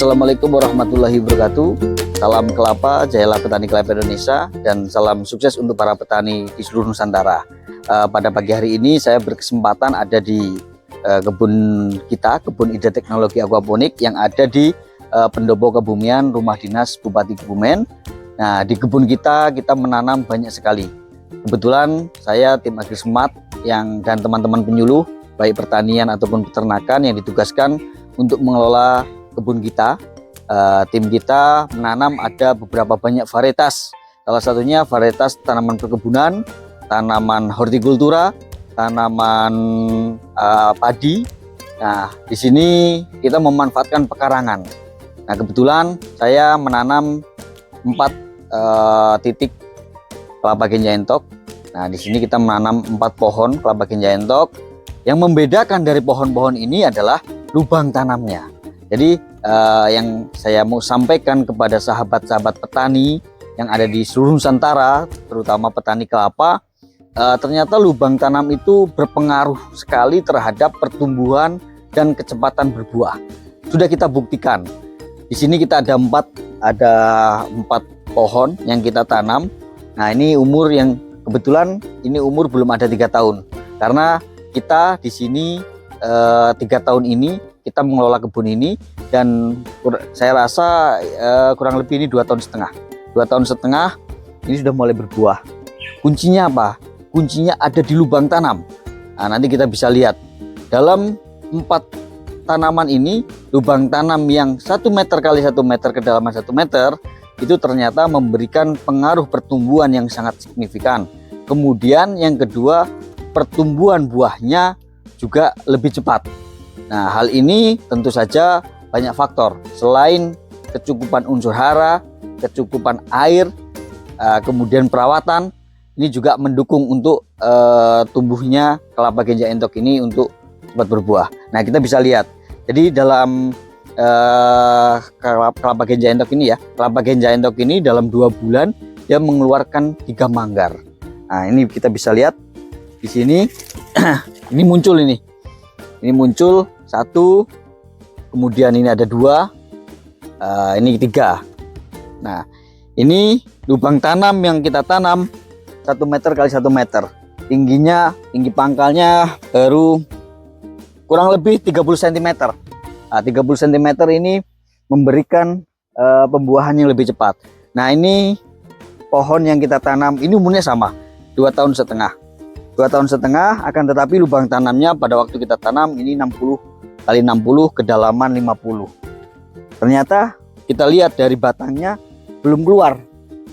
Assalamualaikum warahmatullahi wabarakatuh. Salam kelapa, jayalah petani kelapa Indonesia, dan salam sukses untuk para petani di seluruh Nusantara. Pada pagi hari ini saya berkesempatan ada di kebun kita, kebun ide teknologi aquaponik yang ada di Pendopo Kebumian, rumah dinas Bupati Kebumen. Nah, di kebun kita menanam banyak sekali. Kebetulan saya tim Agrismart dan teman-teman penyuluh baik pertanian ataupun peternakan yang ditugaskan untuk mengelola kebun kita. Tim kita menanam ada beberapa banyak varietas. Salah satunya varietas tanaman perkebunan, tanaman hortikultura, tanaman padi. Nah, di sini kita memanfaatkan pekarangan. Nah, kebetulan saya menanam 4 titik kelapa ganja entok. Nah, di sini kita menanam 4 pohon kelapa ganja entok. Yang membedakan dari pohon-pohon ini adalah lubang tanamnya. Jadi yang saya mau sampaikan kepada sahabat-sahabat petani yang ada di seluruh Nusantara, terutama petani kelapa, ternyata lubang tanam itu berpengaruh sekali terhadap pertumbuhan dan kecepatan berbuah. Sudah kita buktikan. Di sini kita ada 4 pohon yang kita tanam. Nah, ini umur yang kebetulan ini umur belum ada 3 tahun. Karena kita di sini 3 tahun ini kita mengelola kebun ini, dan saya rasa kurang lebih ini 2 tahun setengah. 2 tahun setengah ini sudah mulai berbuah. Kuncinya apa? Kuncinya ada di lubang tanam. Nah, nanti kita bisa lihat dalam 4 tanaman ini, lubang tanam yang 1 meter kali 1 meter kedalaman 1 meter itu ternyata memberikan pengaruh pertumbuhan yang sangat signifikan. Kemudian yang kedua, pertumbuhan buahnya juga lebih cepat. Nah, hal ini tentu saja banyak faktor. Selain kecukupan unsur hara, kecukupan air, kemudian perawatan, ini juga mendukung untuk tumbuhnya kelapa ganja entok ini untuk cepat berbuah. Nah, kita bisa lihat. Jadi dalam kelapa ganja entok ini kelapa ganja entok ini dalam 2 bulan dia mengeluarkan 3 manggar. Nah, ini kita bisa lihat di sini. Ini muncul ini muncul 1, kemudian ini ada 2, ini 3. Nah, ini lubang tanam yang kita tanam 1 meter kali 1 meter. Tinggi pangkalnya baru kurang lebih 30 cm. Nah, 30 cm ini memberikan pembuahan yang lebih cepat. Nah, ini pohon yang kita tanam ini umurnya sama, 2 tahun setengah. 2 tahun setengah, akan tetapi lubang tanamnya pada waktu kita tanam ini 60 kali 60, kedalaman 50. Ternyata kita lihat dari batangnya belum keluar.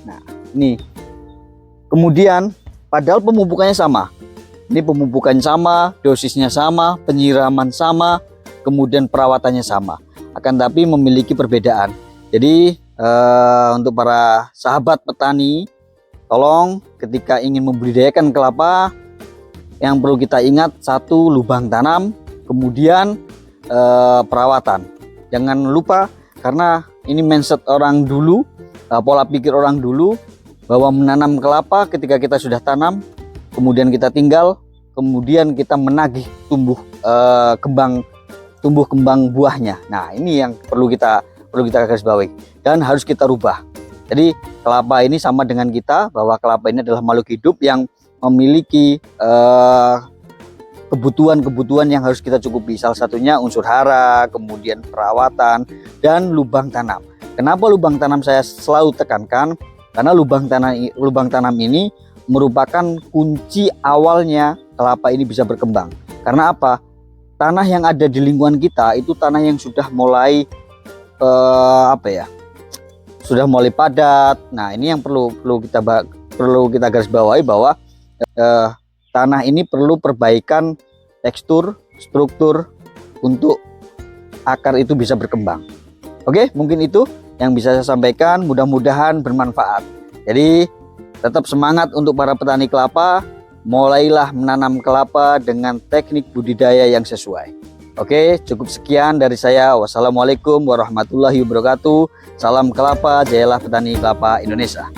Nah, ini. Kemudian padahal pemupukannya sama. Ini pemupukannya sama, dosisnya sama, penyiraman sama, kemudian perawatannya sama. Akan tapi memiliki perbedaan. Jadi untuk para sahabat petani, tolong ketika ingin membudidayakan kelapa, yang perlu kita ingat, 1, lubang tanam, kemudian perawatan. Jangan lupa, karena ini mindset orang dulu, pola pikir orang dulu, bahwa menanam kelapa ketika kita sudah tanam, kemudian kita tinggal, kemudian kita menagih tumbuh kembang buahnya. Nah, ini yang perlu kita garis bawahi dan harus kita rubah. Jadi kelapa ini sama dengan kita, bahwa kelapa ini adalah makhluk hidup yang memiliki kebutuhan yang harus kita cukupi. Salah satunya unsur hara, kemudian perawatan, dan lubang tanam. Kenapa lubang tanam saya selalu tekankan? Karena lubang tanam ini merupakan kunci awalnya kelapa ini bisa berkembang. Karena apa? Tanah yang ada di lingkungan kita itu tanah yang sudah mulai sudah mulai padat. Nah, ini yang perlu kita garis bawahi, bahwa tanah ini perlu perbaikan tekstur, struktur untuk akar itu bisa berkembang. Oke, mungkin itu yang bisa saya sampaikan, mudah-mudahan bermanfaat. Jadi tetap semangat untuk para petani kelapa, mulailah menanam kelapa dengan teknik budidaya yang sesuai. Oke, cukup sekian dari saya. Wassalamualaikum warahmatullahi wabarakatuh. Salam kelapa, jayalah petani kelapa Indonesia.